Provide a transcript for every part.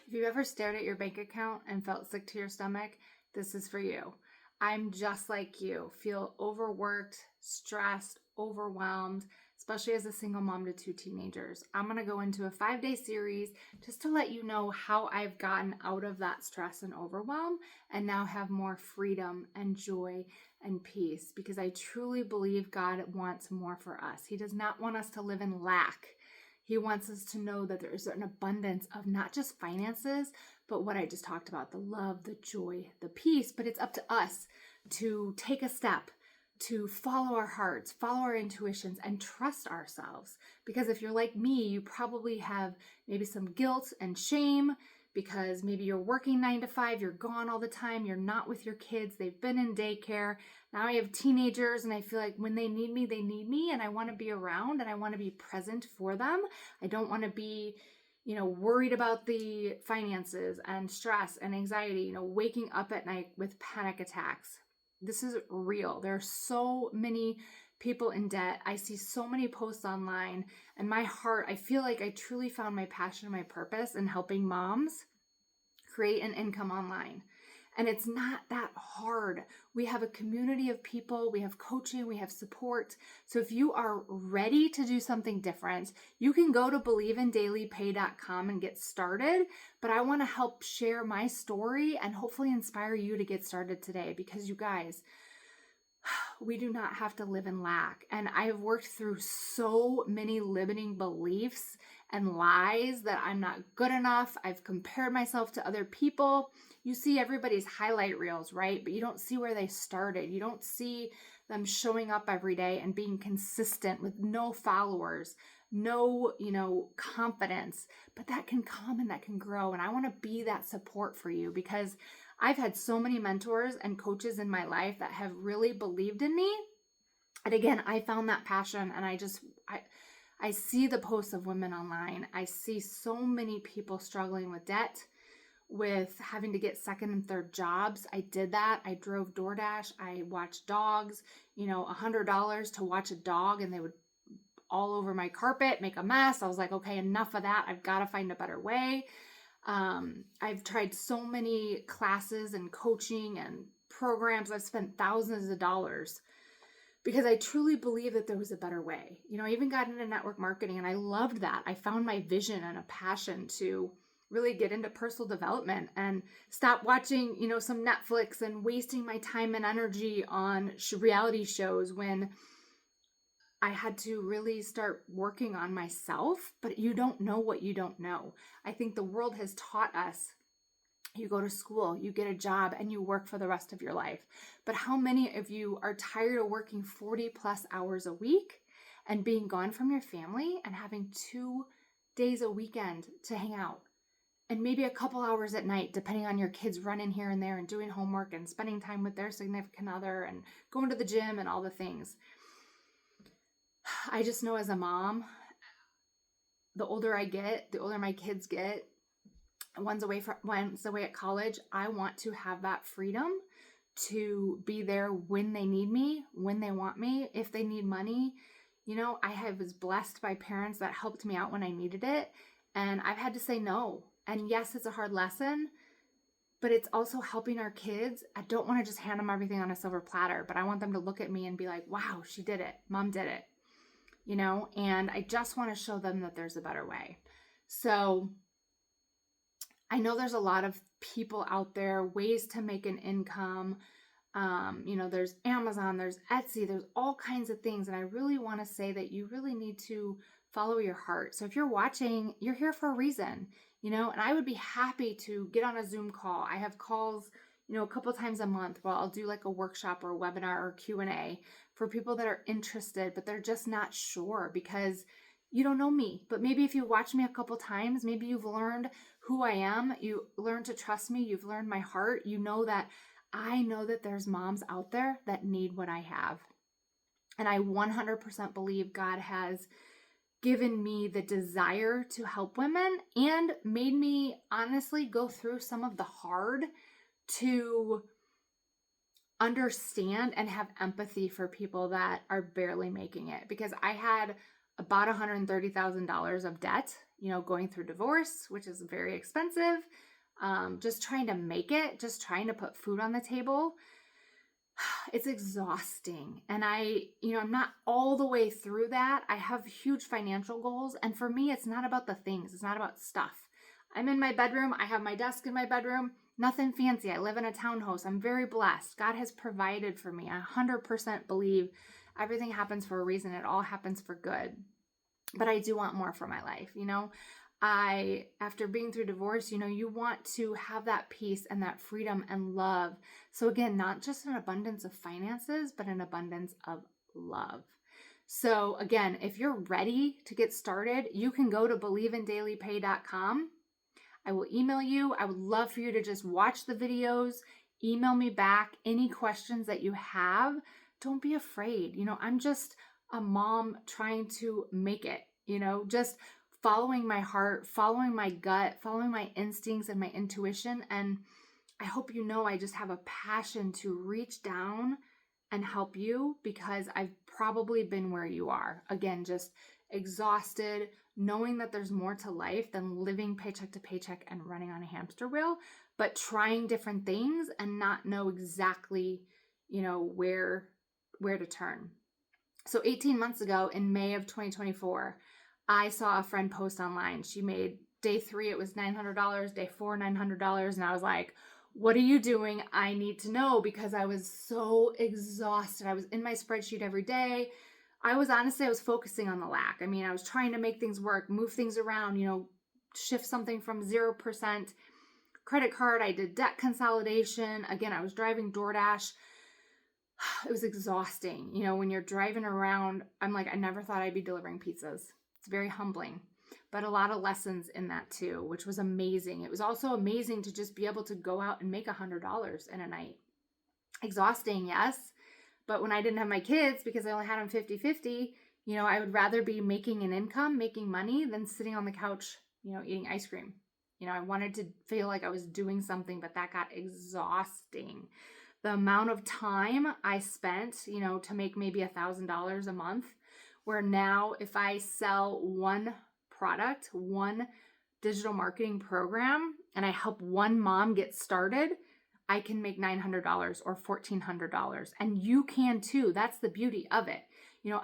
If you've ever stared at your bank account and felt sick to your stomach, this is for you. I'm just like you, feel overworked, stressed, overwhelmed, especially as a single mom to 2 teenagers. I'm going to go into a 5-day series just to let you know how I've gotten out of that stress and overwhelm and now have more freedom and joy and peace, because I truly believe God wants more for us. He does not want us to live in lack. He wants us to know that there is an abundance of not just finances, but what I just talked about, the love, the joy, the peace. But it's up to us to take a step, to follow our hearts, follow our intuitions, and trust ourselves. Because if you're like me, you probably have maybe some guilt and shame because maybe you're working 9 to 5, you're gone all the time, you're not with your kids, they've been in daycare. Now I have teenagers and I feel like when they need me, and I want to be around and I want to be present for them. I don't want to be, worried about the finances and stress and anxiety, waking up at night with panic attacks. This is real. There are so many people in debt. I see so many posts online, and my heart, I feel like I truly found my passion and my purpose in helping moms create an income online. And it's not that hard. We have a community of people, we have coaching, we have support. So if you are ready to do something different, you can go to believeindailypay.com and get started. But I want to help share my story and hopefully inspire you to get started today, because you guys, we do not have to live in lack. And I've worked through so many limiting beliefs and lies that I'm not good enough. I've compared myself to other people. You see everybody's highlight reels, right? But you don't see where they started. You don't see them showing up every day and being consistent with no followers, no, confidence. But that can come and that can grow. And I want to be that support for you, because I've had so many mentors and coaches in my life that have really believed in me. And again, I found that passion, and I see the posts of women online. I see so many people struggling with debt, with having to get second and third jobs. I did that. I drove DoorDash. I watched dogs, $100 to watch a dog, and they would all over my carpet, make a mess. I was like, okay, enough of that. I've got to find a better way. I've tried so many classes and coaching and programs. I've spent thousands of dollars because I truly believe that there was a better way. I even got into network marketing, and I loved that. I found my vision and a passion to really get into personal development and stop watching, some Netflix and wasting my time and energy on reality shows when I had to really start working on myself. But you don't know what you don't know. I think the world has taught us, you go to school, you get a job, and you work for the rest of your life. But how many of you are tired of working 40 plus hours a week and being gone from your family and having 2 days a weekend to hang out? And maybe a couple hours at night, depending on your kids running here and there and doing homework and spending time with their significant other and going to the gym and all the things. I just know as a mom, the older I get, the older my kids get, one's away at college, I want to have that freedom to be there when they need me, when they want me, if they need money. I was blessed by parents that helped me out when I needed it. And I've had to say no. And yes, it's a hard lesson, but it's also helping our kids. I don't want to just hand them everything on a silver platter, but I want them to look at me and be like, wow, she did it. Mom did it. And I just want to show them that there's a better way. So I know there's a lot of people out there, ways to make an income. There's Amazon, there's Etsy, there's all kinds of things. And I really want to say that you really need to follow your heart. So if you're watching, you're here for a reason, and I would be happy to get on a Zoom call. I have calls, a couple times a month where I'll do like a workshop or a webinar or Q&A for people that are interested, but they're just not sure because you don't know me. But maybe if you watch me a couple times, maybe you've learned who I am. You learned to trust me. You've learned my heart. You know that I know that there's moms out there that need what I have. And I 100% believe God has given me the desire to help women and made me honestly go through some of the hard to understand and have empathy for people that are barely making it, because I had about $130,000 of debt going through divorce, which is very expensive, just trying to make it, just trying to put food on the table. It's exhausting. And I'm not all the way through that. I have huge financial goals. And for me, it's not about the things. It's not about stuff. I'm in my bedroom. I have my desk in my bedroom. Nothing fancy. I live in a townhouse. I'm very blessed. God has provided for me. I 100% believe everything happens for a reason. It all happens for good. But I do want more for my life. After being through divorce, you want to have that peace and that freedom and love. So again, not just an abundance of finances, but an abundance of love. So again, if you're ready to get started, you can go to believeindailypay.com. I will email you. I would love for you to just watch the videos, email me back any questions that you have. Don't be afraid. I'm just a mom trying to make it, just following my heart, following my gut, following my instincts and my intuition. And I hope I just have a passion to reach down and help you, because I've probably been where you are. Again, just exhausted, knowing that there's more to life than living paycheck to paycheck and running on a hamster wheel, but trying different things and not know exactly, where to turn. So 18 months ago in May of 2024, I saw a friend post online. She made day 3, it was $900, day 4, $900. And I was like, what are you doing? I need to know, because I was so exhausted. I was in my spreadsheet every day. I was focusing on the lack. I was trying to make things work, move things around, shift something from 0% credit card. I did debt consolidation. Again, I was driving DoorDash. It was exhausting. When you're driving around, I'm like, I never thought I'd be delivering pizzas. It's very humbling, but a lot of lessons in that too, which was amazing. It was also amazing to just be able to go out and make $100 in a night. Exhausting, yes. But when I didn't have my kids, because I only had them 50-50, I would rather be making an income, making money, than sitting on the couch, eating ice cream. I wanted to feel like I was doing something, but that got exhausting. The amount of time I spent, to make maybe $1,000 a month, where now if I sell one product, one digital marketing program, and I help one mom get started, I can make $900 or $1,400. And you can too. That's the beauty of it.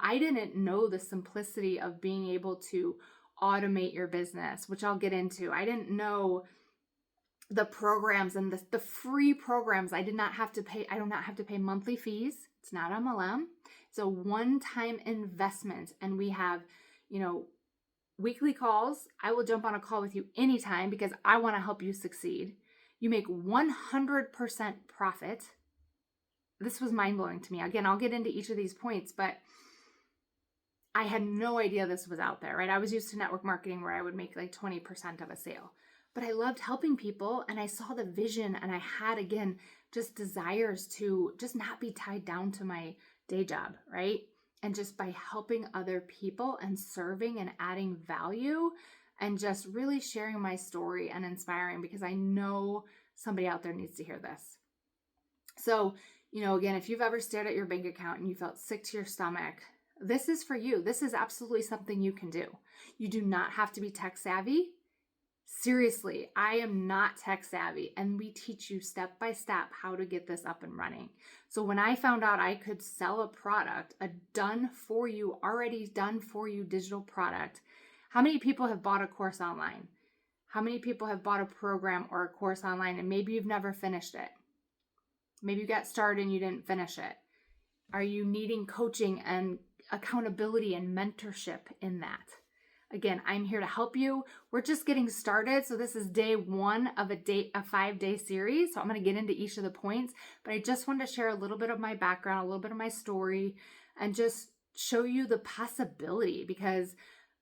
I didn't know the simplicity of being able to automate your business, which I'll get into. I didn't know the programs and the free programs. I do not have to pay monthly fees. It's not MLM. It's a one-time investment. And we have, weekly calls. I will jump on a call with you anytime, because I want to help you succeed. You make 100% profit. This was mind-blowing to me. Again, I'll get into each of these points, but I had no idea this was out there, right? I was used to network marketing where I would make like 20% of a sale. But I loved helping people, and I saw the vision, and I had, again, just desires to just not be tied down to my day job, right? And just by helping other people and serving and adding value and just really sharing my story and inspiring, because I know somebody out there needs to hear this. So, again, if you've ever stared at your bank account and you felt sick to your stomach, this is for you. This is absolutely something you can do. You do not have to be tech savvy. Seriously, I am not tech savvy, and we teach you step by step how to get this up and running. So when I found out I could sell a product, already done for you digital product, how many people have bought a course online? How many people have bought a program or a course online and maybe you've never finished it? Maybe you got started and you didn't finish it. Are you needing coaching and accountability and mentorship in that? Again, I'm here to help you. We're just getting started. So this is day 1 of a 5-day series. So I'm going to get into each of the points, but I just wanted to share a little bit of my background, a little bit of my story, and just show you the possibility, because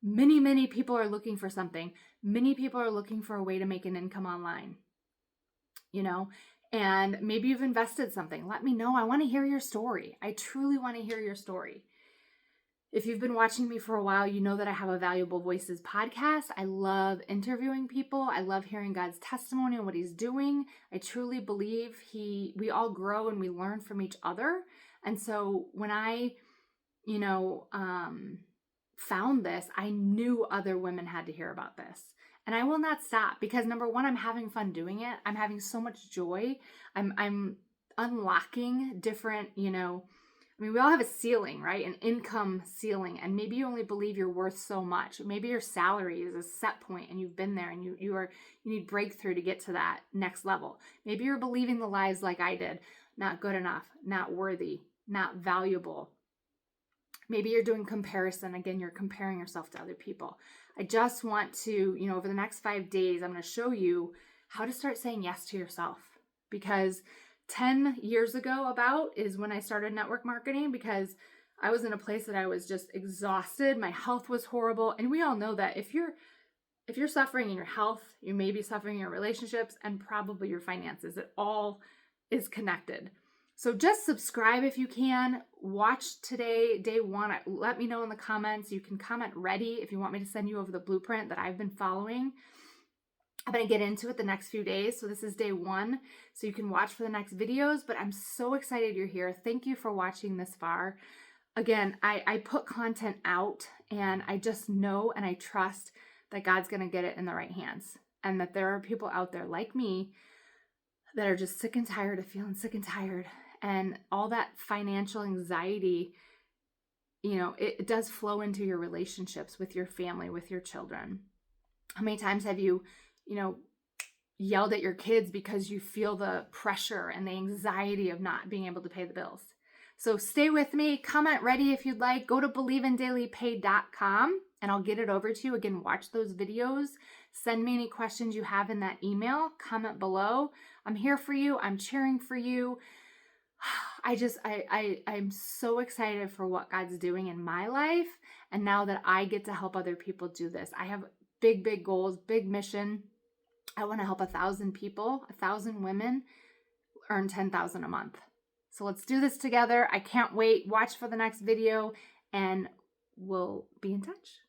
many, many people are looking for something. Many people are looking for a way to make an income online, and maybe you've invested something. Let me know. I want to hear your story. I truly want to hear your story. If you've been watching me for a while, you know that I have a Valuable Voices podcast. I love interviewing people. I love hearing God's testimony and what he's doing. I truly believe we all grow and we learn from each other. And so when I, found this, I knew other women had to hear about this. And I will not stop because number one, I'm having fun doing it. I'm having so much joy. I'm unlocking different, we all have a ceiling, right? An income ceiling. And maybe you only believe you're worth so much. Maybe your salary is a set point and you've been there and you need breakthrough to get to that next level. Maybe you're believing the lies like I did. Not good enough, not worthy, not valuable. Maybe you're doing comparison. Again, you're comparing yourself to other people. I just want to, over the next 5 days, I'm going to show you how to start saying yes to yourself. Because 10 years ago is when I started network marketing, because I was in a place that I was just exhausted. My health was horrible. And we all know that if you're suffering in your health, you may be suffering in your relationships and probably your finances. It all is connected. So just subscribe if you can. Watch today, day 1. Let me know in the comments. You can comment ready if you want me to send you over the blueprint that I've been following. I'm going to get into it the next few days. So this is day 1. So you can watch for the next videos, but I'm so excited you're here. Thank you for watching this far. Again, I put content out and I just know and I trust that God's going to get it in the right hands, and that there are people out there like me that are just sick and tired of feeling sick and tired. And all that financial anxiety, it does flow into your relationships with your family, with your children. How many times have you, yelled at your kids because you feel the pressure and the anxiety of not being able to pay the bills? So stay with me. Comment ready if you'd like. Go to believeindailypay.com and I'll get it over to you. Again, watch those videos. Send me any questions you have in that email. Comment below. I'm here for you. I'm cheering for you. I'm so excited for what God's doing in my life. And now that I get to help other people do this, I have big, big goals, big mission. I want to help 1,000 people, 1,000 women earn $10,000 a month. So let's do this together. I can't wait. Watch for the next video and we'll be in touch.